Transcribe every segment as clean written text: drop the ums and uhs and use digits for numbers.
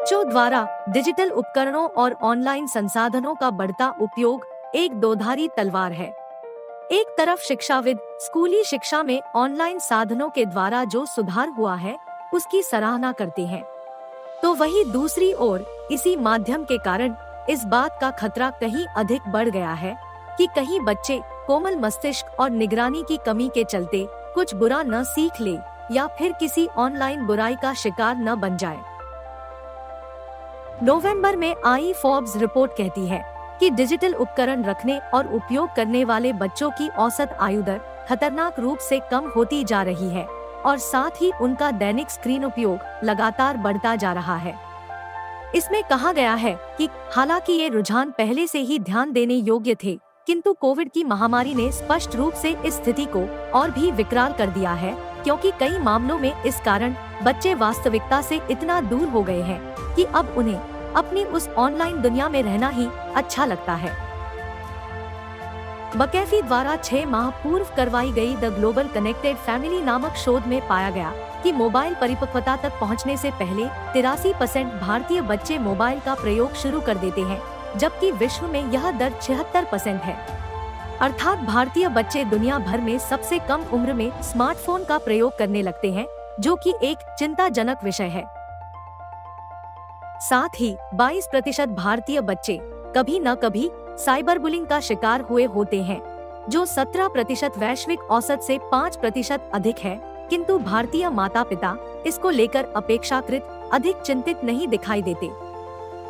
बच्चों द्वारा डिजिटल उपकरणों और ऑनलाइन संसाधनों का बढ़ता उपयोग एक दोधारी तलवार है। एक तरफ शिक्षाविद स्कूली शिक्षा में ऑनलाइन साधनों के द्वारा जो सुधार हुआ है उसकी सराहना करते हैं, तो वहीं दूसरी ओर इसी माध्यम के कारण इस बात का खतरा कहीं अधिक बढ़ गया है कि कहीं बच्चे कोमल मस्तिष्क और निगरानी की कमी के चलते कुछ बुरा न सीख ले या फिर किसी ऑनलाइन बुराई का शिकार न बन जाए। नवंबर में आई फोर्ब्स रिपोर्ट कहती है कि डिजिटल उपकरण रखने और उपयोग करने वाले बच्चों की औसत आयु दर खतरनाक रूप से कम होती जा रही है और साथ ही उनका दैनिक स्क्रीन उपयोग लगातार बढ़ता जा रहा है। इसमें कहा गया है कि हालांकि ये रुझान पहले से ही ध्यान देने योग्य थे, किंतु कोविड की महामारी ने स्पष्ट रूप से इस स्थिति को और भी विकराल कर दिया है, क्योंकि कई मामलों में इस कारण बच्चे वास्तविकता से इतना दूर हो गए हैं कि अब उन्हें अपनी उस ऑनलाइन दुनिया में रहना ही अच्छा लगता है। बकैफी द्वारा 6 माह पूर्व करवाई गई द ग्लोबल कनेक्टेड फैमिली नामक शोध में पाया गया कि मोबाइल परिपक्वता तक पहुंचने से पहले 83% भारतीय बच्चे मोबाइल का प्रयोग शुरू कर देते हैं, जबकि विश्व में यह दर 76% है। अर्थात भारतीय बच्चे दुनिया भर में सबसे कम उम्र में स्मार्टफोन का प्रयोग करने लगते हैं, जो कि एक चिंताजनक विषय है। साथ ही 22% भारतीय बच्चे कभी न कभी साइबर बुलिंग का शिकार हुए होते हैं, जो 17% वैश्विक औसत से 5% अधिक है, किंतु भारतीय माता पिता इसको लेकर अपेक्षाकृत अधिक चिंतित नहीं दिखाई देते।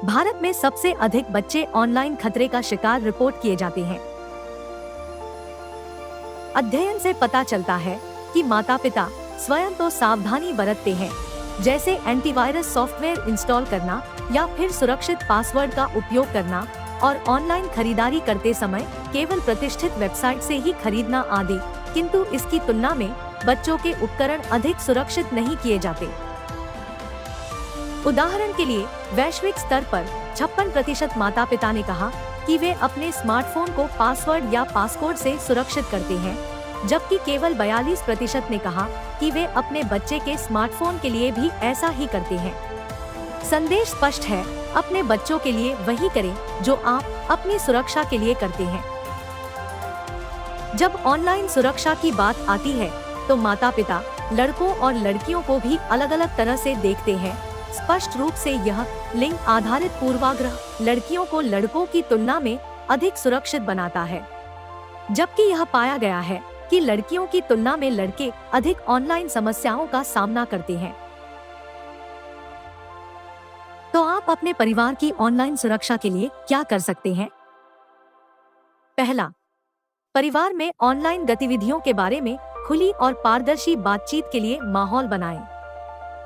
भारत में सबसे अधिक बच्चे ऑनलाइन खतरे का शिकार रिपोर्ट किए जाते हैं। अध्ययन से पता चलता है कि माता पिता स्वयं तो सावधानी बरतते हैं, जैसे एंटीवायरस सॉफ्टवेयर इंस्टॉल करना या फिर सुरक्षित पासवर्ड का उपयोग करना और ऑनलाइन खरीदारी करते समय केवल प्रतिष्ठित वेबसाइट से ही खरीदना आदि, किंतु इसकी तुलना में बच्चों के उपकरण अधिक सुरक्षित नहीं किए जाते। उदाहरण के लिए वैश्विक स्तर पर 56% माता पिता ने कहा कि वे अपने स्मार्टफोन को पासवर्ड या पासकोड से सुरक्षित करते हैं, जबकि केवल 42% ने कहा कि वे अपने बच्चे के स्मार्टफोन के लिए भी ऐसा ही करते हैं। संदेश स्पष्ट है, अपने बच्चों के लिए वही करें जो आप अपनी सुरक्षा के लिए करते हैं। जब ऑनलाइन सुरक्षा की बात आती है तो माता पिता लड़कों और लड़कियों को भी अलग अलग तरह से देखते हैं। स्पष्ट रूप से यह लिंग आधारित पूर्वाग्रह लड़कियों को लड़कों की तुलना में अधिक सुरक्षित बनाता है, जबकि यह पाया गया है कि लड़कियों की तुलना में लड़के अधिक ऑनलाइन समस्याओं का सामना करते हैं। तो आप अपने परिवार की ऑनलाइन सुरक्षा के लिए क्या कर सकते हैं? पहला, परिवार में ऑनलाइन गतिविधियों के बारे में खुली और पारदर्शी बातचीत के लिए माहौल बनाएं।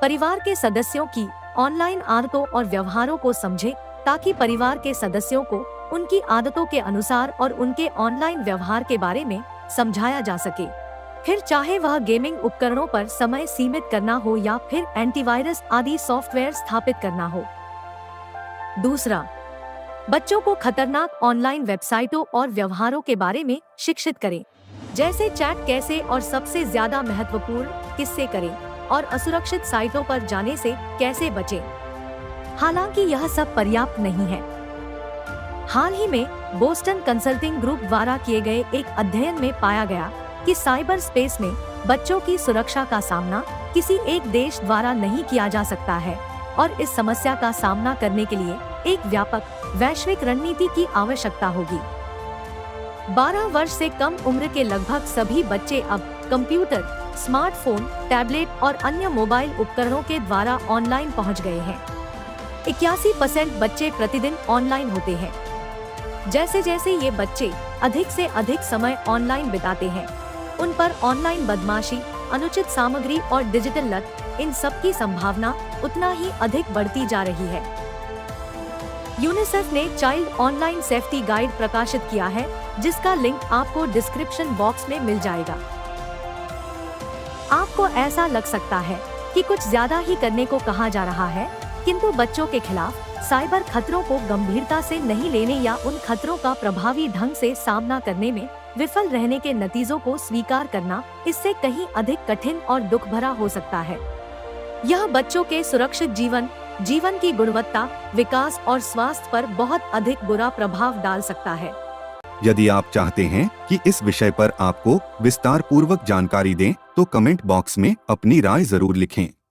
परिवार के सदस्यों की ऑनलाइन आदतों और व्यवहारों को समझें, ताकि परिवार के सदस्यों को उनकी आदतों के अनुसार और उनके ऑनलाइन व्यवहार के बारे में समझाया जा सके। फिर चाहे वह गेमिंग उपकरणों पर समय सीमित करना हो या फिर एंटीवायरस आदि सॉफ्टवेयर स्थापित करना हो। दूसरा, बच्चों को खतरनाक ऑनलाइन वेबसाइटों और व्यवहारों के बारे में शिक्षित करें, जैसे चैट कैसे और सबसे ज्यादा महत्वपूर्ण किससे करें और असुरक्षित साइटों पर जाने से कैसे बचें। हालांकि यह सब पर्याप्त नहीं है। हाल ही में बोस्टन कंसल्टिंग ग्रुप द्वारा किए गए एक अध्ययन में पाया गया कि साइबर स्पेस में बच्चों की सुरक्षा का सामना किसी एक देश द्वारा नहीं किया जा सकता है और इस समस्या का सामना करने के लिए एक व्यापक वैश्विक रणनीति की आवश्यकता होगी। 12 वर्ष से कम उम्र के लगभग सभी बच्चे अब कंप्यूटर, स्मार्टफोन, टैबलेट और अन्य मोबाइल उपकरणों के द्वारा ऑनलाइन पहुंच गए हैं। 81% बच्चे प्रतिदिन ऑनलाइन होते हैं। जैसे जैसे ये बच्चे अधिक से अधिक समय ऑनलाइन बिताते हैं, उन पर ऑनलाइन बदमाशी, अनुचित सामग्री और डिजिटल लत, इन सब की संभावना उतना ही अधिक बढ़ती जा रही है। यूनिसेफ ने चाइल्ड ऑनलाइन सेफ्टी गाइड प्रकाशित किया है, जिसका लिंक आपको डिस्क्रिप्शन बॉक्स में मिल जाएगा। आपको ऐसा लग सकता है कि कुछ ज्यादा ही करने को कहा जा रहा है, किंतु बच्चों के खिलाफ साइबर खतरों को गंभीरता से नहीं लेने या उन खतरों का प्रभावी ढंग से सामना करने में विफल रहने के नतीजों को स्वीकार करना इससे कहीं अधिक कठिन और दुख भरा हो सकता है। यह बच्चों के सुरक्षित जीवन जीवन की गुणवत्ता, विकास और स्वास्थ्य पर बहुत अधिक बुरा प्रभाव डाल सकता है। यदि आप चाहते हैं कि इस विषय पर आपको विस्तार पूर्वक जानकारी दें, तो कमेंट बॉक्स में अपनी राय जरूर लिखें।